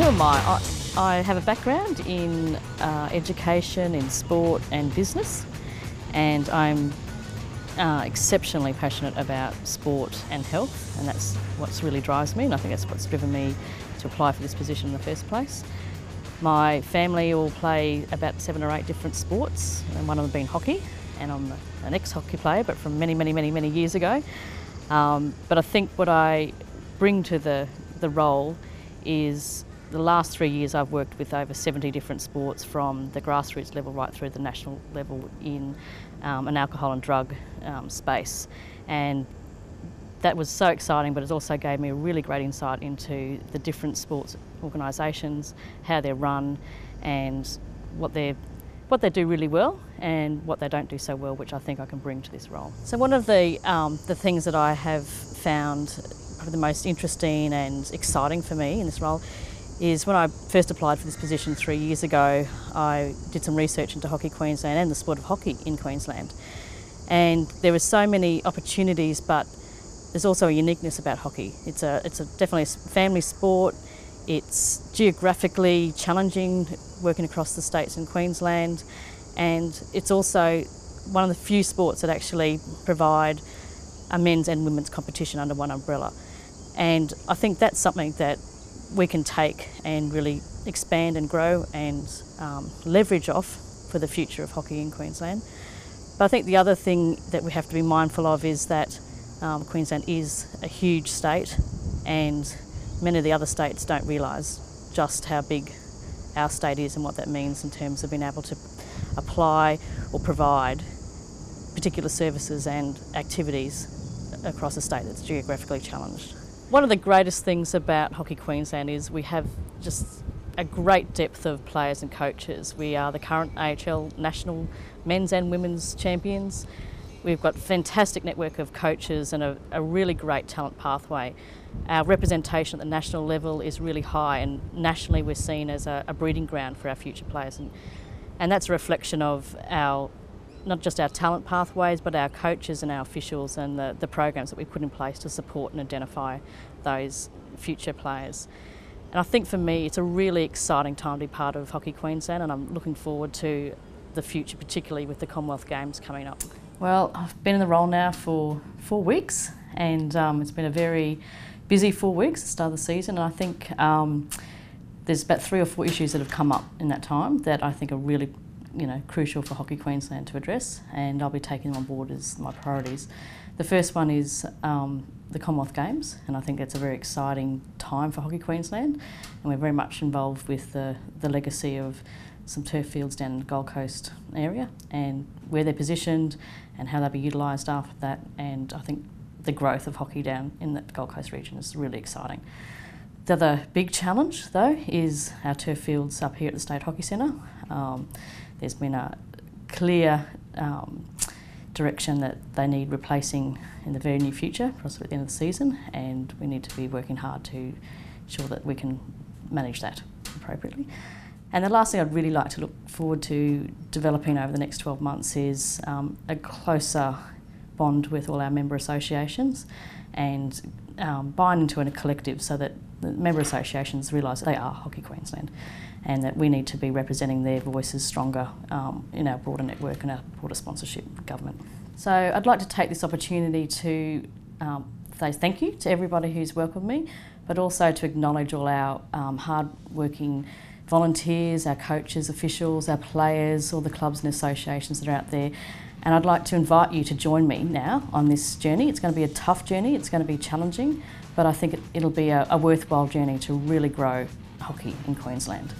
am I have a background in education, in sport and business, and I'm exceptionally passionate about sport and health, and that's what really drives me, and I think that's what's driven me to apply for this position in the first place. My family all play about 7 or 8 different sports, and one of them being hockey, and I'm an ex-hockey player, but from many years ago. But I think what I bring to the role is the last 3 years I've worked with over 70 different sports, from the grassroots level right through the national level in an alcohol and drug space. And that was so exciting, but it also gave me a really great insight into the different sports organisations, how they're run, and what they do really well and what they don't do so well, which I think I can bring to this role. So one of the things that I have found probably the most interesting and exciting for me in this role is when I first applied for this position 3 years ago, I did some research into Hockey Queensland and the sport of hockey in Queensland. And there were so many opportunities, but there's also a uniqueness about hockey. It's definitely a family sport. It's geographically challenging, working across the states in Queensland, and it's also one of the few sports that actually provide a men's and women's competition under one umbrella. And I think that's something that we can take and really expand and grow and leverage off for the future of hockey in Queensland. But I think the other thing that we have to be mindful of is that Queensland is a huge state, and many of the other states don't realise just how big our state is and what that means in terms of being able to apply or provide particular services and activities across a state that's geographically challenged. One of the greatest things about Hockey Queensland is we have just a great depth of players and coaches. We are the current AHL national men's and women's champions. We've got a fantastic network of coaches and a really great talent pathway. Our representation at the national level is really high, and nationally we're seen as a breeding ground for our future players. And that's a reflection of not just our talent pathways, but our coaches and our officials and the programs that we put in place to support and identify those future players. And I think for me it's a really exciting time to be part of Hockey Queensland, and I'm looking forward to the future, particularly with the Commonwealth Games coming up. Well, I've been in the role now for 4 weeks, and it's been a very busy 4 weeks at the start of the season, and I think there's about 3 or 4 issues that have come up in that time that I think are really crucial for Hockey Queensland to address, and I'll be taking them on board as my priorities. The first one is the Commonwealth Games, and I think it's a very exciting time for Hockey Queensland, and we're very much involved with the legacy of some turf fields down in the Gold Coast area and where they're positioned and how they'll be utilised after that, and I think the growth of hockey down in the Gold Coast region is really exciting. The other big challenge though is our turf fields up here at the State Hockey Centre. There's been a clear direction that they need replacing in the very near future, possibly at the end of the season, and we need to be working hard to ensure that we can manage that appropriately. And the last thing I'd really like to look forward to developing over the next 12 months is a closer bond with all our member associations and bind into a collective so that the member associations realise that they are Hockey Queensland and that we need to be representing their voices stronger in our broader network and our broader sponsorship government. So I'd like to take this opportunity to say thank you to everybody who's welcomed me, but also to acknowledge all our hard-working volunteers, our coaches, officials, our players, all the clubs and associations that are out there. And I'd like to invite you to join me now on this journey. It's going to be a tough journey, it's going to be challenging, but I think it'll be a worthwhile journey to really grow hockey in Queensland.